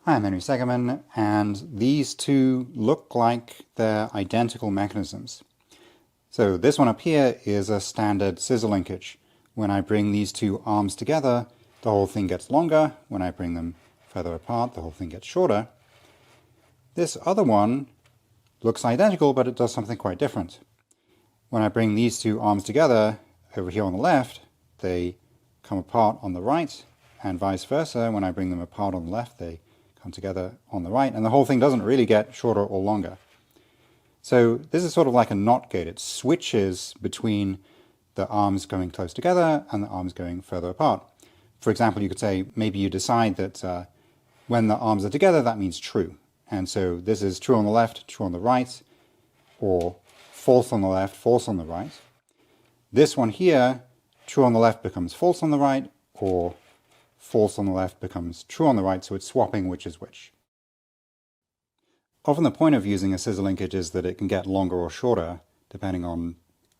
Hi, I'm Henry Segerman, and these two look like they're identical mechanisms. So this one up here is a standard scissor linkage. When I bring these two arms together, the whole thing gets longer. When I bring them further apart, the whole thing gets shorter. This other one looks identical, but it does something quite different. When I bring these two arms together over here on the left, they come apart on the right, and vice versa. When I bring them apart on the left, they come together on the right, and the whole thing doesn't really get shorter or longer. So this is sort of like a NOT gate. It switches between the arms going close together and the arms going further apart. For example, you could say maybe you decide that when the arms are together, that means true. And so this is true on the left, true on the right, or false on the left, false on the right. This one here, true on the left becomes false on the right, or false on the left becomes true on the right, so it's swapping which is which. Often the point of using a scissor linkage is that it can get longer or shorter, depending on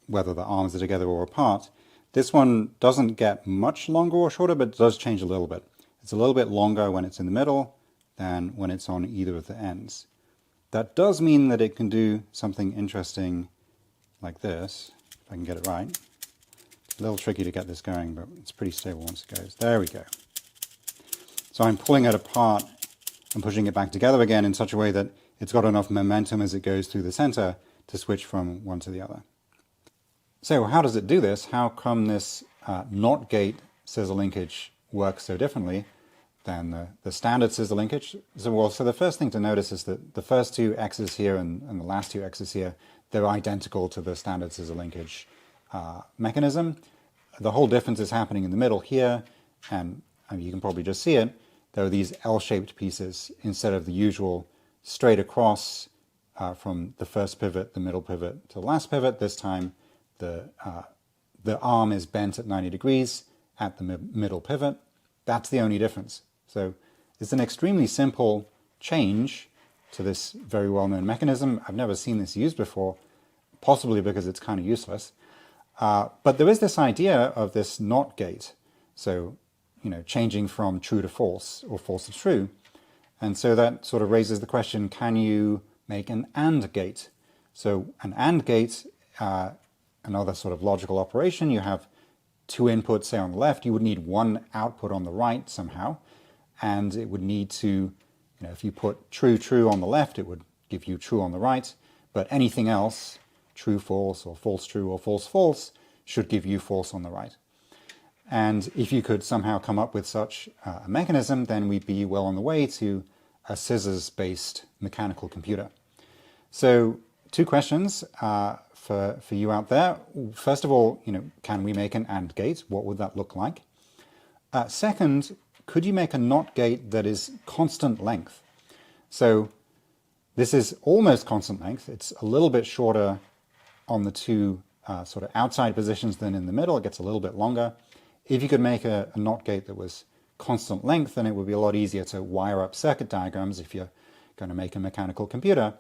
whether the arms are together or apart. This one doesn't get much longer or shorter, but it does change a little bit. It's a little bit longer when it's in the middle than when it's on either of the ends. That does mean that it can do something interesting like this, if I can get it right. It's a little tricky to get this going, but it's pretty stable once it goes. There we go. So I'm pulling it apart and pushing it back together again in such a way that it's got enough momentum as it goes through the center to switch from one to the other. So how does it do this? How come this NOT gate scissor linkage works so differently than the standard scissor linkage? So the first thing to notice is that the first two X's here and the last two X's here, they're identical to the standard scissor linkage mechanism. The whole difference is happening in the middle here, and you can probably just see it. There are these L-shaped pieces instead of the usual straight across from the first pivot, the middle pivot to the last pivot. This time the arm is bent at 90 degrees at the middle pivot. That's the only difference. So it's an extremely simple change to this very well-known mechanism. I've never seen this used before, possibly because it's kind of useless. But there is this idea of this NOT gate. So changing from true to false or false to true. And so that sort of raises the question, can you make an AND gate? So an AND gate, another sort of logical operation, you have two inputs, say on the left, you would need one output on the right somehow. And it would need to, if you put true, true on the left, it would give you true on the right. But anything else, true, false, or false, true, or false, false, should give you false on the right. And if you could somehow come up with such a mechanism, then we'd be well on the way to a scissors-based mechanical computer. So two questions for you out there. First of all, can we make an AND gate? What would that look like? Second, could you make a NOT gate that is constant length? So this is almost constant length. It's a little bit shorter on the two sort of outside positions than in the middle. It gets a little bit longer. If you could make a NOT gate that was constant length, then it would be a lot easier to wire up circuit diagrams if you're going to make a mechanical computer.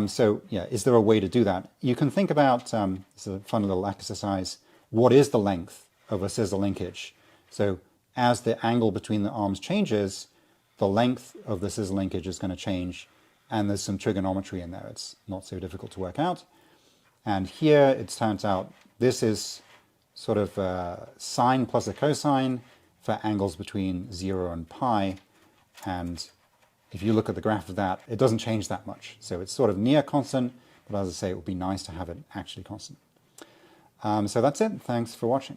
So yeah, is there a way to do that? You can think about, it's a fun little exercise, what is the length of a scissor linkage? So as the angle between the arms changes, the length of the scissor linkage is going to change, and there's some trigonometry in there. It's not so difficult to work out. And here it turns out this is sort of a sine plus a cosine for angles between 0 and pi. And if you look at the graph of that, it doesn't change that much. So it's sort of near constant, but as I say, it would be nice to have it actually constant. So that's it. Thanks for watching.